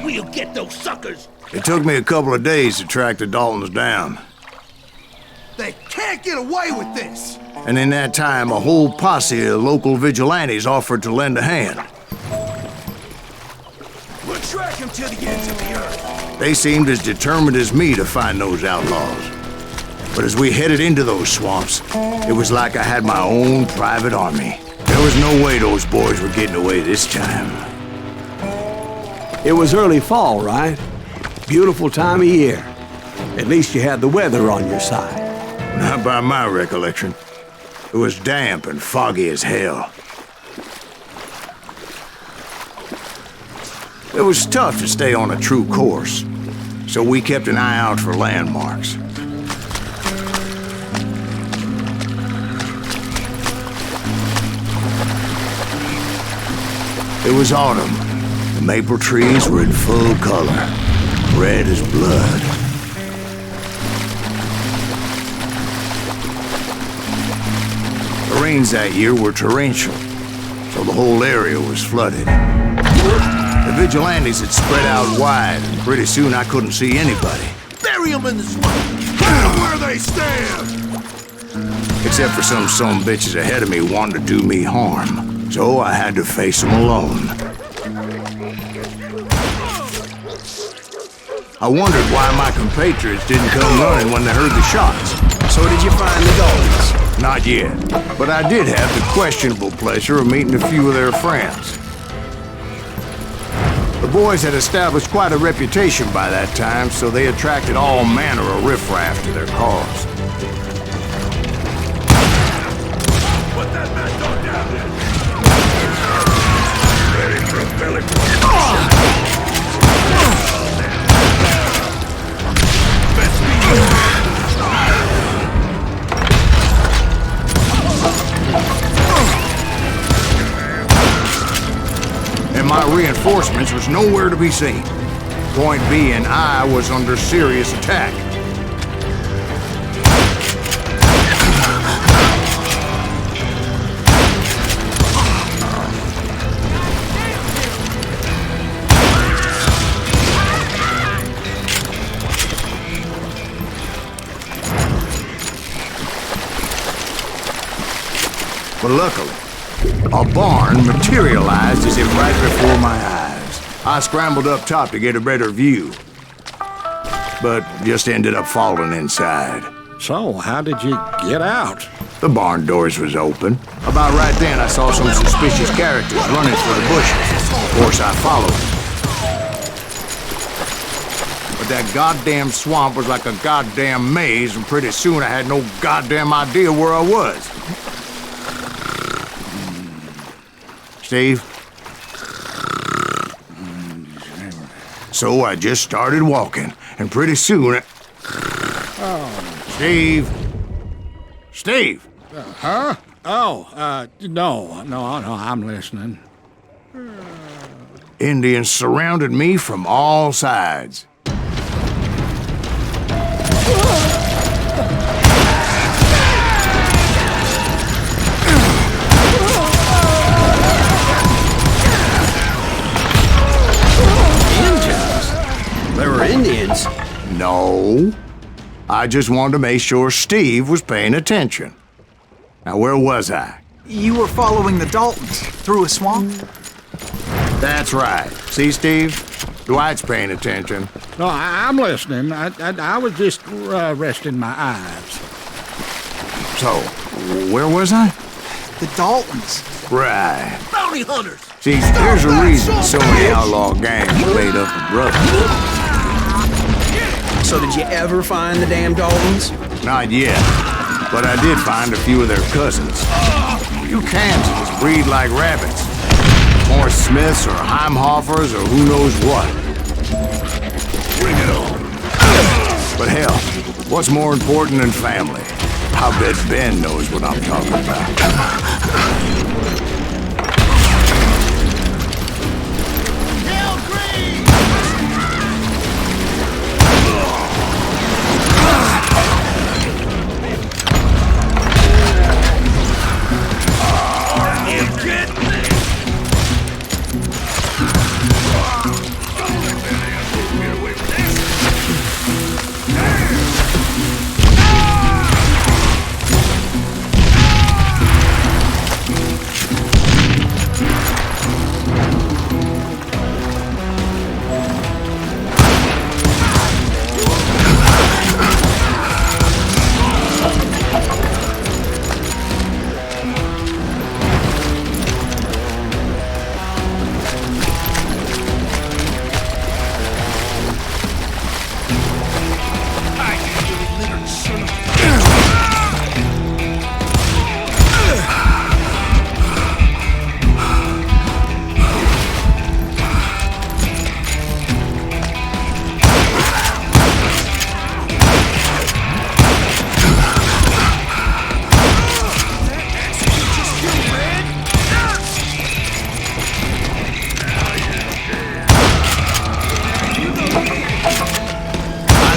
We'll get those suckers! It took me a couple of days to track the Daltons down. They can't get away with this! And in that time, a whole posse of local vigilantes offered to lend a hand. We'll track them to the ends of the earth. They seemed as determined as me to find those outlaws. But as we headed into those swamps, it was like I had my own private army. There was no way those boys were getting away this time. It was early fall, right? Beautiful time of year. At least you had the weather on your side. Not by my recollection. It was damp and foggy as hell. It was tough to stay on a true course, so we kept an eye out for landmarks. It was autumn. The maple trees were in full color, red as blood. The rains that year were torrential, so the whole area was flooded. The vigilantes had spread out wide, and pretty soon I couldn't see anybody. Bury them in the swamp! Get them where they stand! Except for some bitches ahead of me wanting to do me harm. So I had to face them alone. I wondered why my compatriots didn't come running when they heard the shots. So did you find the Daltons? Not yet, but I did have the questionable pleasure of meeting a few of their friends. The boys had established quite a reputation by that time, so they attracted all manner of riffraff to their cause. Put that mad dog down there! Ready for a belly And my reinforcements was nowhere to be seen. Point being, I was under serious attack. But luckily, a barn materialized as if right before my eyes. I scrambled up top to get a better view, but just ended up falling inside. So, how did you get out? The barn doors was open. About right then, I saw some suspicious characters running for the bushes. Of course, I followed. But that goddamn swamp was like a goddamn maze, and pretty soon I had no goddamn idea where I was. Steve? So I just started walking, and pretty soon Steve? Steve! Huh? Oh, no, I'm listening. Indians surrounded me from all sides. There were Indians. No. I just wanted to make sure Steve was paying attention. Now, where was I? You were following the Daltons through a swamp? That's right. See, Steve? Dwight's paying attention. No, I'm listening. I was just resting my eyes. So, where was I? The Daltons. Right. Bounty hunters! See, there's a reason so many outlaw gangs made up of brothers. So did you ever find the damn Daltons? Not yet, but I did find a few of their cousins. You Kansans breed like rabbits. More Smiths or Heimhoffers or who knows what. Bring it on. But hell, what's more important than family? I bet Ben knows what I'm talking about.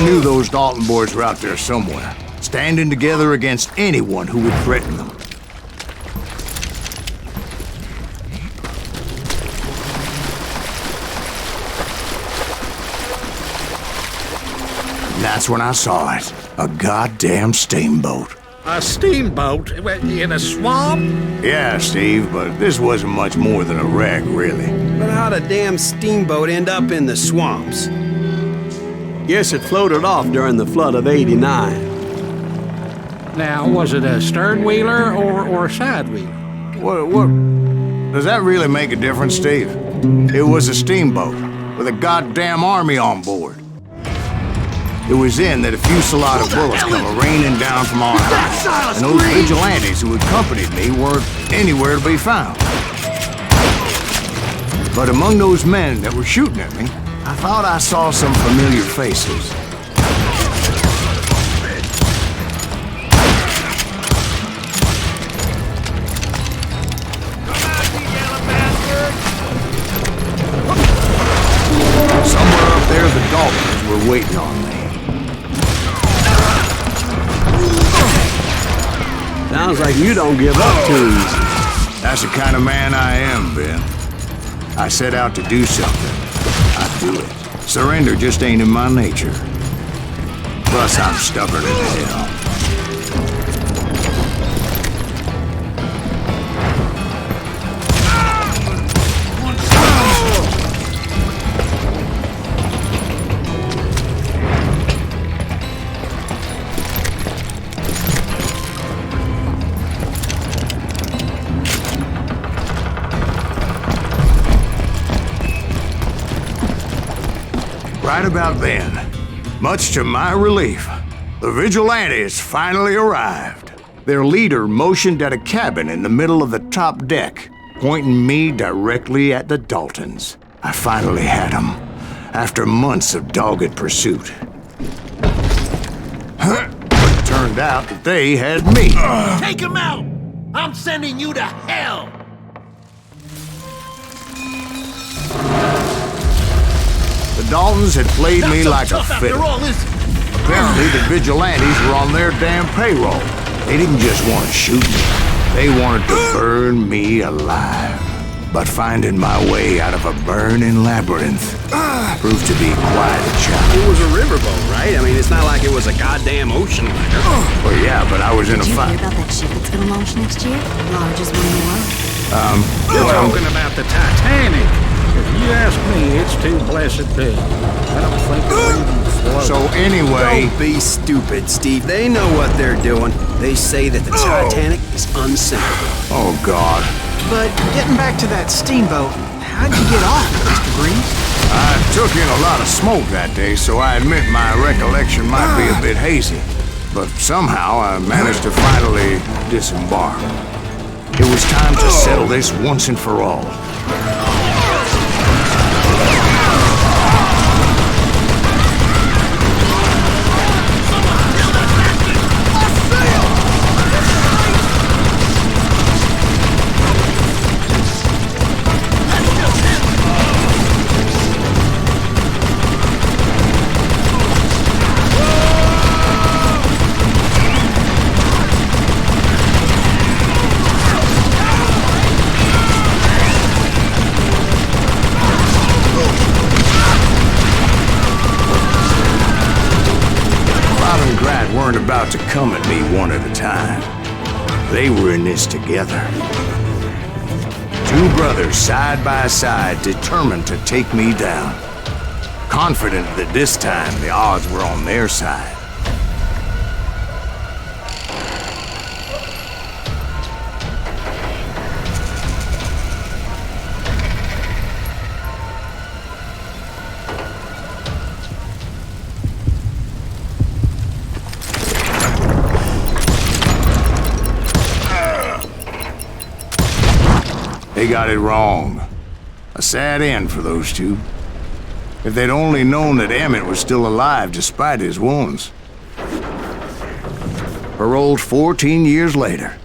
knew those Dalton boys were out there somewhere, standing together against anyone who would threaten them. And that's when I saw it. A goddamn steamboat. A steamboat in a swamp? Yeah, Steve, but this wasn't much more than a wreck, really. But how'd a damn steamboat end up in the swamps? Guess it floated off during the flood of '89. Now, was it a stern wheeler or a side wheeler? What? Does that really make a difference, Steve? It was a steamboat with a goddamn army on board. It was then that a fusillade of bullets come raining down from on high, and those vigilantes who accompanied me weren't anywhere to be found. But among those men that were shooting at me, I thought I saw some familiar faces. Somewhere up there, the Daltons were waiting on me. Sounds like you don't give up too easy. That's the kind of man I am, Ben. I set out to do something. I do it. Surrender just ain't in my nature. Plus, I'm stubborn as hell. Right about then, much to my relief, the vigilantes finally arrived. Their leader motioned at a cabin in the middle of the top deck, pointing me directly at the Daltons. I finally had them, after months of dogged pursuit. But it turned out that they had me. Take him out! I'm sending you to hell! The Daltons had played me like a fiddle. After all, is it? Apparently, the vigilantes were on their damn payroll. They didn't just want to shoot me. They wanted to burn me alive. But finding my way out of a burning labyrinth proved to be quite a challenge. It was a riverboat, right? I mean, it's not like it was a goddamn ocean liner. Well, yeah, but I was in a Did you fight. hear about that ship that's gonna launch next year? Largest one in the world. You're talking about the Titanic. If you ask me, it's too blessed big. I don't think it'll even float. So anyway, Don't be stupid, Steve. They know what they're doing. They say that the Titanic is unsinkable. oh God, But getting back to that steamboat, how'd you get off, Mr. Green? I took in a lot of smoke that day, so I admit my recollection might be a bit hazy. But somehow I managed to finally disembark. It was time to settle this once and for all. Weren't about to come at me one at a time. They were in this together. Two brothers side by side, determined to take me down. Confident that this time the odds were on their side. They got it wrong. A sad end for those two. If they'd only known that Emmett was still alive despite his wounds. Paroled 14 years later,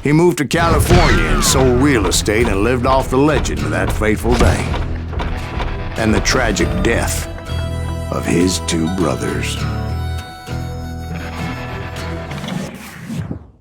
he moved to California and sold real estate and lived off the legend of that fateful day. And the tragic death of his two brothers.